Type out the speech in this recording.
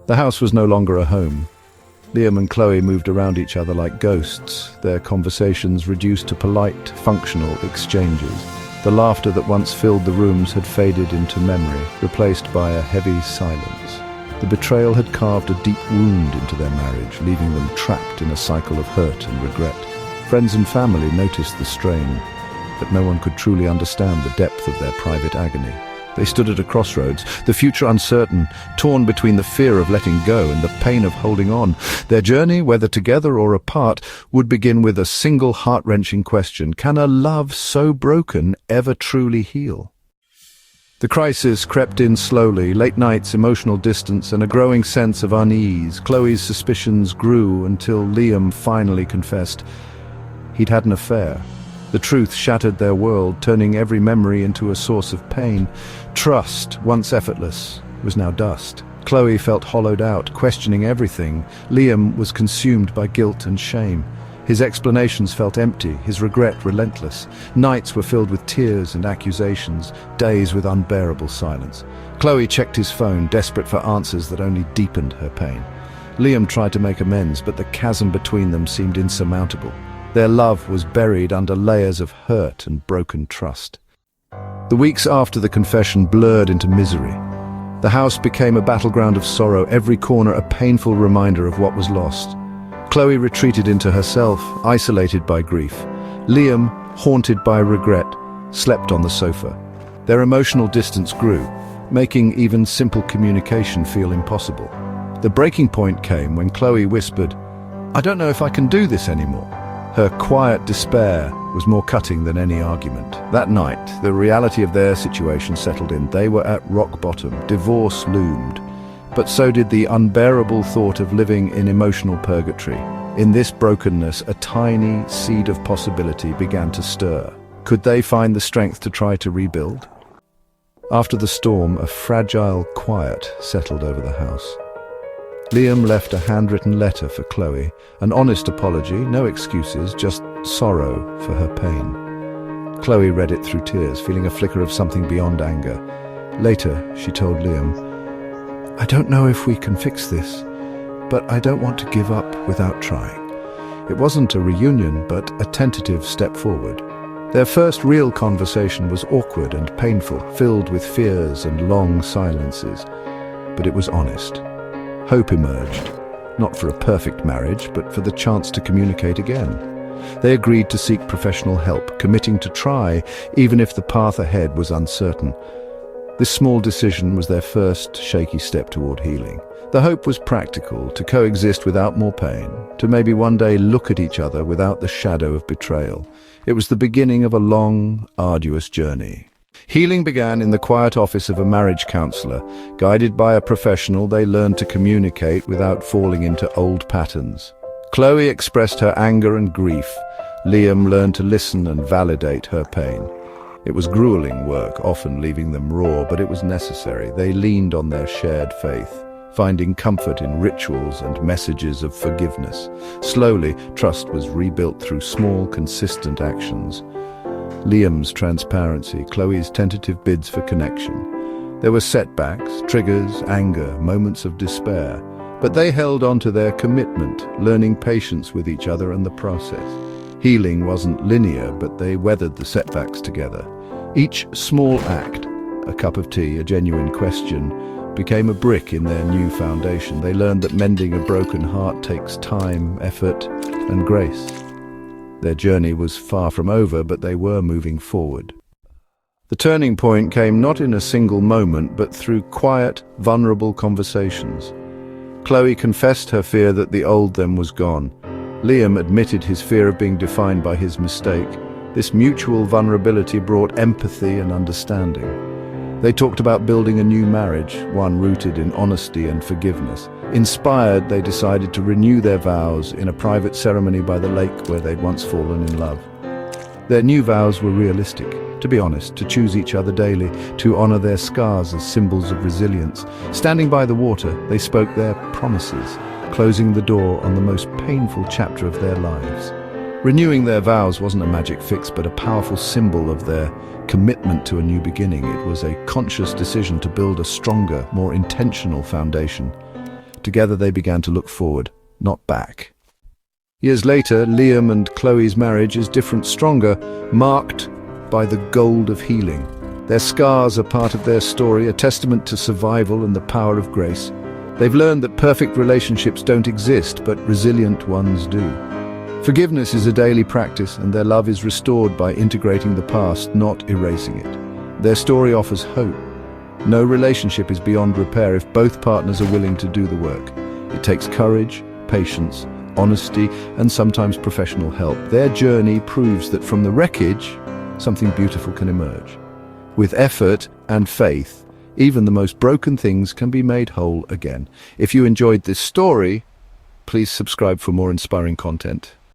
The house was no longer a home. Liam and Chloe moved around each other like ghosts, their conversations reduced to polite, functional exchanges. The laughter that once filled the rooms had faded into memory, replaced by a heavy silence. The betrayal had carved a deep wound into their marriage, leaving them trapped in a cycle of hurt and regret. Friends and family noticed the strain, but no one could truly understand the depth of their private agony. They stood at a crossroads, the future uncertain, torn between the fear of letting go and the pain of holding on. Their journey, whether together or apart, would begin with a single heart-wrenching question: can a love so broken ever truly heal? The crisis crept in slowly, late nights, emotional distance, and a growing sense of unease. Chloe's suspicions grew until Liam finally confessed he'd had an affair. The truth shattered their world, turning every memory into a source of pain. Trust, once effortless, was now dust. Chloe felt hollowed out, questioning everything. Liam was consumed by guilt and shame. His explanations felt empty, his regret relentless. Nights were filled with tears and accusations, days with unbearable silence. Chloe checked his phone, desperate for answers that only deepened her pain. Liam tried to make amends, but the chasm between them seemed insurmountable. Their love was buried under layers of hurt and broken trust. The weeks after the confession blurred into misery. The house became a battleground of sorrow, every corner a painful reminder of what was lost. Chloe retreated into herself, isolated by grief. Liam, haunted by regret, slept on the sofa. Their emotional distance grew, making even simple communication feel impossible. The breaking point came when Chloe whispered, "I don't know if I can do this anymore." Her quiet despair was more cutting than any argument. That night, the reality of their situation settled in. They were at rock bottom. Divorce loomed. But so did the unbearable thought of living in emotional purgatory. In this brokenness, a tiny seed of possibility began to stir. Could they find the strength to try to rebuild? After the storm, a fragile quiet settled over the house. Liam left a handwritten letter for Chloe, an honest apology, no excuses, just sorrow for her pain. Chloe read it through tears, feeling a flicker of something beyond anger. Later, she told Liam, "I don't know if we can fix this, but I don't want to give up without trying." It wasn't a reunion, but a tentative step forward. Their first real conversation was awkward and painful, filled with fears and long silences. But it was honest. Hope emerged, not for a perfect marriage, but for the chance to communicate again. They agreed to seek professional help, committing to try, even if the path ahead was uncertain. This small decision was their first shaky step toward healing. The hope was practical, to coexist without more pain, to maybe one day look at each other without the shadow of betrayal. It was the beginning of a long, arduous journey. Healing began in the quiet office of a marriage counselor. Guided by a professional, they learned to communicate without falling into old patterns. Chloe expressed her anger and grief. Liam learned to listen and validate her pain. It was grueling work, often leaving them raw, but it was necessary. They leaned on their shared faith, finding comfort in rituals and messages of forgiveness. Slowly, trust was rebuilt through small, consistent actions. Liam's transparency, Chloe's tentative bids for connection. There were setbacks, triggers, anger, moments of despair, but they held on to their commitment, learning patience with each other and the process. Healing wasn't linear, but they weathered the setbacks together. Each small act, a cup of tea, a genuine question, became a brick in their new foundation. They learned that mending a broken heart takes time, effort, and grace. Their journey was far from over, but they were moving forward. The turning point came not in a single moment, but through quiet, vulnerable conversations. Chloe confessed her fear that the old them was gone. Liam admitted his fear of being defined by his mistake. This mutual vulnerability brought empathy and understanding. They talked about building a new marriage, one rooted in honesty and forgiveness. Inspired, they decided to renew their vows in a private ceremony by the lake where they'd once fallen in love. Their new vows were realistic, to be honest, to choose each other daily, to honor their scars as symbols of resilience. Standing by the water, they spoke their promises, closing the door on the most painful chapter of their lives. Renewing their vows wasn't a magic fix, but a powerful symbol of their commitment to a new beginning. It was a conscious decision to build a stronger, more intentional foundation. Together they began to look forward, not back. Years later, Liam and Chloe's marriage is different, stronger, marked by the gold of healing. Their scars are part of their story, a testament to survival and the power of grace. They've learned that perfect relationships don't exist, but resilient ones do. Forgiveness is a daily practice, and their love is restored by integrating the past, not erasing it. Their story offers hope. No relationship is beyond repair if both partners are willing to do the work. It takes courage, patience, honesty, and sometimes professional help. Their journey proves that from the wreckage, something beautiful can emerge. With effort and faith, even the most broken things can be made whole again. If you enjoyed this story, please subscribe for more inspiring content.